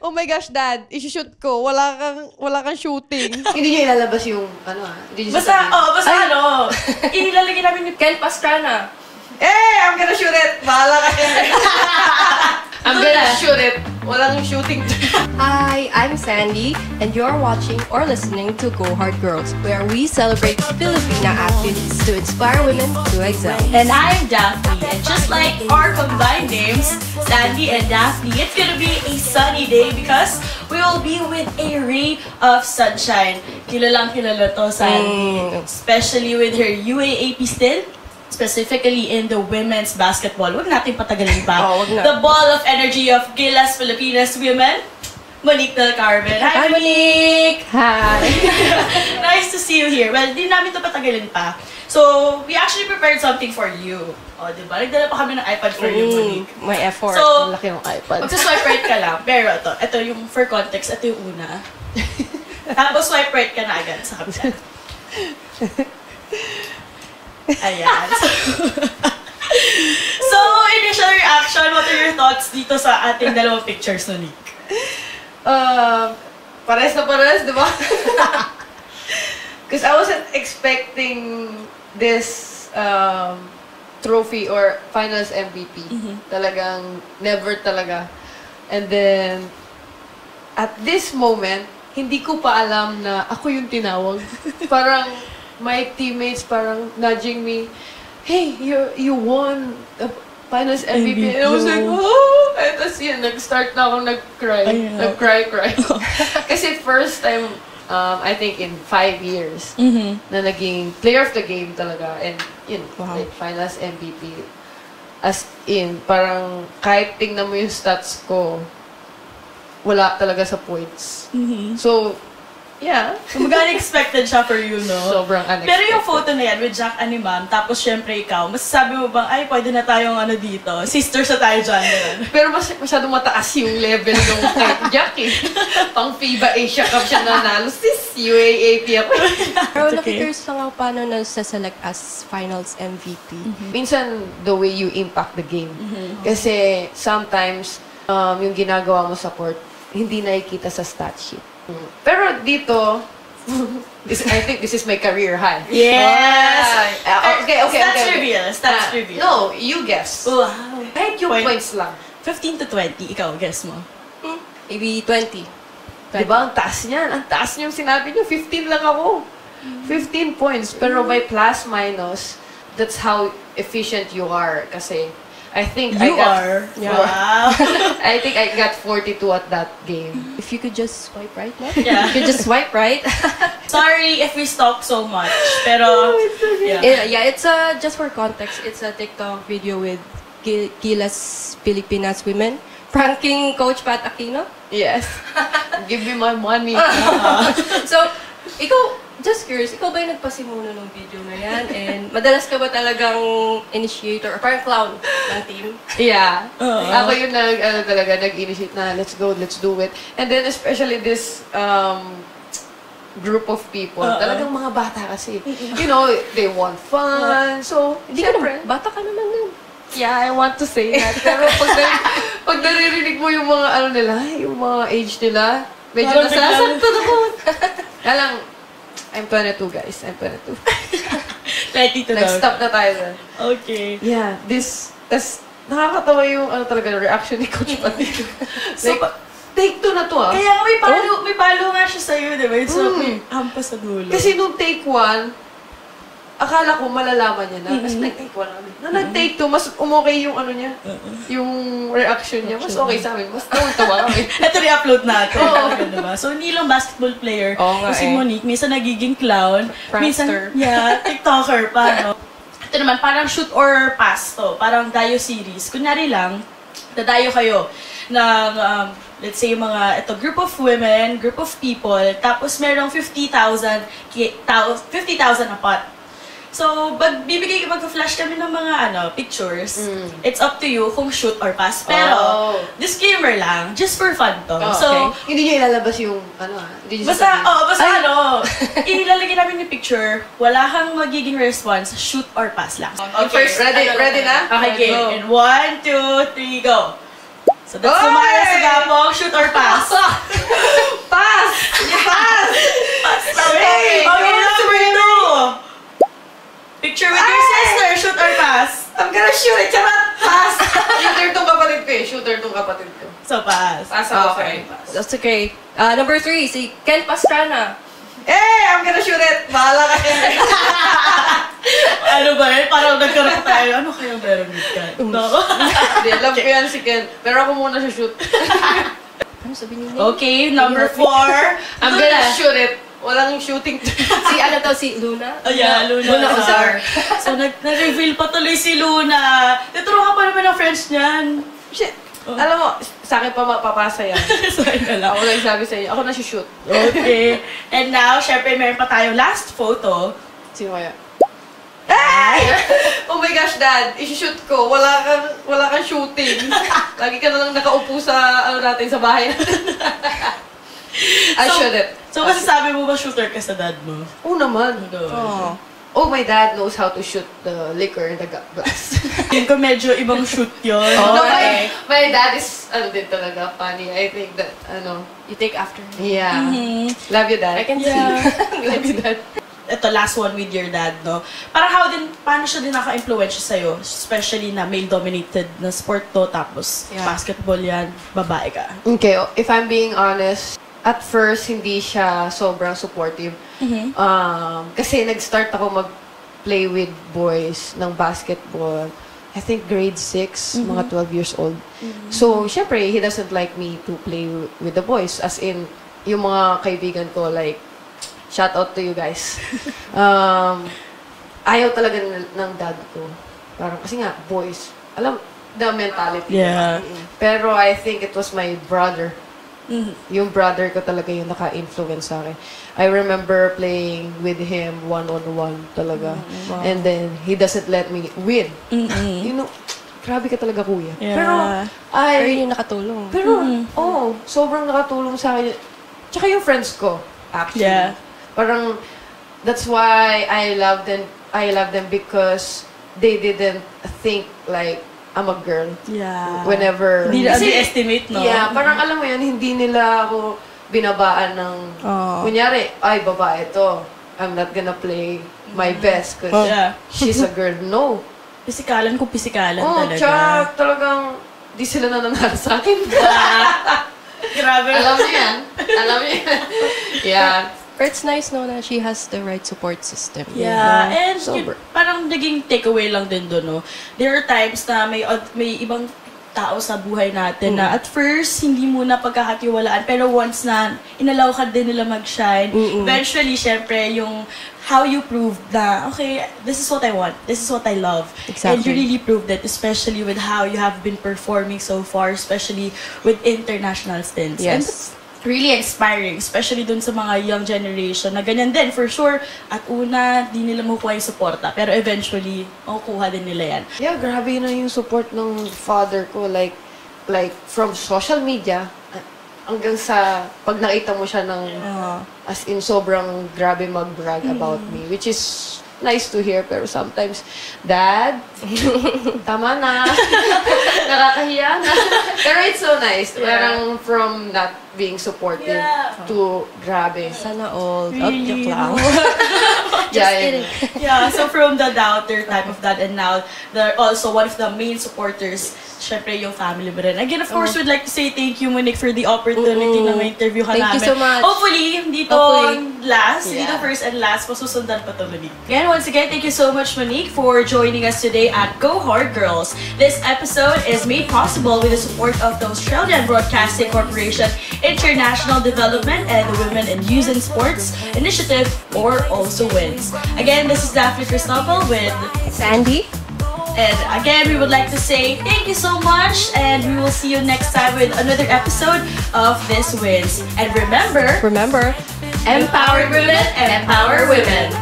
Oh my gosh, Dad, i-shoot ko. Wala kang shooting. Hindi niyo ilalabas yung, basta ilalagay namin ni Ken Pastrana. I'm gonna shoot it! Bahala ka yan. I'm gonna shoot it. Walang shooting. Hi, I'm Sandy, and you're watching or listening to Go Hard Girls, where we celebrate Filipina athletes to inspire women to excel. And I'm Daphne, and just like our combined names, Sandy and Daphne, it's gonna be a sunny day because we will be with a ray of sunshine. Kilalang kilala to, Sandy. Especially with her UAAP stint. Specifically in the women's basketball. Huwag natin patagalin pa. The ball of energy of Gilas Filipinas women, Monique Del Carmen. Hi, Monique! Hi! Nice to see you here. Well, di namin ito patagalin pa. So, we actually prepared something for you. O, diba? Nagdala pa kami ng iPad for you, Monique. May effort. So, laki ng iPad. Magsa-swipe right ka lang. Pero ito yung for context, ito yung una. Tapos swipe right ka na agad sa kabila. Ayan. So, initial reaction, what are your thoughts dito sa ating dalawang pictures, Monique? Pares na pares, di ba? Because I wasn't expecting this trophy or finals MVP. Talagang never talaga. And then, at this moment, hindi ko pa alam na ako yung tinawag. Parang, my teammates parang nudging me, hey, you won the finals MVP. And I was like, oh! And tapos yun, nag-start na ako nag-cry. Nag-cry. Kasi first time, I think in 5 years, na naging player of the game talaga. And yun, like finals MVP. As in, parang kahit tingnan mo yung stats ko, wala talaga sa points. So, yeah. Kumbaga unexpected siya for you, no? Sobrang unexpected. Pero yung photo na yan with Jack and Ma'am, tapos syempre ikaw, masasabi mo bang, ay, pwede na tayong ano dito, sisters na tayo dyan. Pero masyadong mataas yung level ng kay Jack eh. Pang FIBA Asia Cup siya nanalo. Sis, UAAP ako. Pero nakikurious lang ako paano nasa-select as finals MVP. Minsan, the way you impact the game. Kasi sometimes, yung ginagawa mo sa court, hindi nakikita sa stat sheet. Pero dito, I think this is my career high. Yes! Okay. Stats reveal. No, you guess. Wow. Kahit yung points lang. 15 to 20, ikaw, guess mo. Maybe 20. Diba? Ang taas niyan. Ang taas niyo yung sinabi niyo. 15 lang ako. 15 points. Pero by plus, minus, that's how efficient you are. Kasi, I think Wow. I think I got 42 at that game. If you could just swipe right now. Yeah. You could just swipe right. Sorry if we stalk so much, pero It's just for context, it's a TikTok video with Gilas Filipinas women pranking Coach Pat Aquino. Yes. Give me my money. So, ikaw, just curious, ikaw ba yung nagpasimuno ng video na yan? And madalas ka ba talagang initiator or parang clown ng team? Yeah. Ako yung nag-initiate na, let's go, let's do it. And then especially this group of people, talagang mga bata kasi. You know, they want fun. So, Siyempre, bata ka naman din. Yeah, I want to say that. Pero pag naririnig mo yung mga ano nila, yung mga age nila, medyo nasasaktan ako. Kaya I'm 22, guys. I'm 22. 22 Next stop na tayo dun. Okay. Yeah, tas nakakatawa yung talaga reaction ni Coach Pati. So, take 2 na to Kaya nga may palo nga siya sa'yo, di ba? So, may hampas sa dulo. Kasi nung take 1, akala ko malalaman niya na. Kasi nag-take 1 kami. Nag-take 2, mas umokay yung ano niya. Yung reaction niya. Mas okay sa amin. Mas tawa kami. Ito re-upload natin. Diba? So, hindi lang basketball player. Si Monique, minsan nagiging clown. Prankster. Minsan, TikToker pa, no? Ito naman, parang shoot or pass to. Parang Dayo series. Kunyari lang, dadayo kayo ng, let's say, mga group of women, group of people, tapos merong 50,000 na pot. So, bibigay, mag-flash kami ng mga pictures. It's up to you kung shoot or pass. Pero, disclaimer lang, just for fun to. So, hindi niyo ilalabas yung basta ilalagay namin yung picture, wala kang magiging response, shoot or pass lang. Okay, ready na? Okay, game. And 1, 2, 3, go! So, that's Sumaya sa Gapong, shoot gonna shoot it! Charot! Pass! Shooter tong kapatid ko eh. Shooter tong kapatid ko. So, pass. Pass ako Okay. sa'yo. That's okay. Number 3, si Ken Pastrana. I'm gonna shoot it! Bahala ka yan. Ano ba yun? Parang nagkaroon tayo. Ano kaya meron with Ken? No? Hindi, alam ko yan si Ken. Pero ako muna siya shoot. Ano sabihin niya? Okay, number 4. I'm gonna shoot it. Walang shooting. Si ano to, si Luna? Oh, yeah, Luna Ozar. So, nag-reveal pa tuloy si Luna. Naturo ka pa naman ng friends niyan. Shit. Alam mo, sa akin pa mapapasa yan. Sorry na lang. Ako lang sabi sa'yo. Ako na shoot. Okay. And now, syempre, meron pa tayong last photo. Sino kaya? Ay! Oh my gosh, Dad. I-shoot ko. Wala kang shooting. Lagi ka na lang nakaupo sa, natin, sa bahay natin. I shoot it. So, masasabi mo ba shooter ka sa dad mo? Oo naman. Oh. Oh, my dad knows how to shoot the liquor in the glass. Yun ko medyo ibang shoot yun. No, Okay. my dad is, din talaga, funny. I think that, You take after me. yeah. Mhm. Love you, Dad. I can Yeah. see. Love you, Dad. Ito, last one with your dad, no? Parang paano siya din naka-influensya sa'yo? Especially na male-dominated na sport to, tapos Yeah. basketball yan, babae ka. Okay, if I'm being honest, at first, hindi siya sobrang supportive. Mhm. Kasi nag-start ako mag-play with boys ng basketball. I think grade 6, mga 12 years old. So, syempre, he doesn't like me to play with the boys. As in, yung mga kaibigan ko, like, shout out to you guys. Ayaw talaga ng dad ko. Parang, kasi nga, boys, alam, the mentality. Yeah. Pero I think it was my brother. Mhm. Yung brother ko talaga yung naka-influence sa akin. I remember playing with him one-on-one talaga. Wow. And then, he doesn't let me win. Mhm. You know, grabe ka talaga, kuya. Yeah. Pero, Pero yun yung nakatulong. sobrang nakatulong sa akin. Tsaka yung friends ko, actually. Yeah. Parang, that's why I love them because they didn't think like, I'm a girl. Yeah. Whenever... Hindi na Kasi- underestimate, no? Yeah, parang alam mo yun, hindi nila ako binabaan ng... Kunyari, ay, babae to. I'm not gonna play my best because Yeah. she's a girl. No. Pisikalan kung pisikalan Oh, talaga. tsaka talagang di sila nananalo sa akin. Grabe. Alam niyo yan. Alam niyo yan. Yeah. But it's nice no na she has the right support system. Yeah, and Sober. parang naging takeaway lang din doon, no? There are times na may ibang tao sa buhay natin na at first, hindi muna pagkakatiwalaan, pero once na inalaw ka din nila mag-shine, eventually, syempre, yung how you prove na, okay, this is what I want, this is what I love. Exactly. And you really proved it, especially with how you have been performing so far, especially with international stints. And Yes. really inspiring, especially dun sa mga young generation na ganyan din, for sure. At una, di nila makukuha yung suporta. Pero eventually, makukuha din nila yan. Yeah, grabe na yung support ng father ko. Like from social media, hanggang sa pag nakita mo siya ng, as in, sobrang grabe mag-brag about me. Which is nice to hear, pero sometimes, Dad, tama na. Nakakahiya na. Pero it's so nice. Yeah. Parang from not being supportive Yeah. to grabe. Sana all. Really, Joke lang. Yeah, kidding. Yeah, so from the doubter type of that, and now, they're also one of the main supporters, syempre yung family mo rin. Again, of course, we'd like to say thank you, Monique, for the opportunity na may interview ka Thank namin. you so much. Hopefully, hindi to Hopefully. last, hindi to Yeah. first and last, masusundan pa to, Monique. Again, once again, thank you so much, Monique, for joining us today at Go Hard Girls. This episode is made possible with the support of the Australian Broadcasting Corporation International Development and the Women in Youth and Sports Initiative, or also WINS. Again, this is Daphne Cristobal with Sandy? And again, we would like to say thank you so much, and we will see you next time with another episode of This Wins. And remember, Remember, empower women, empower women.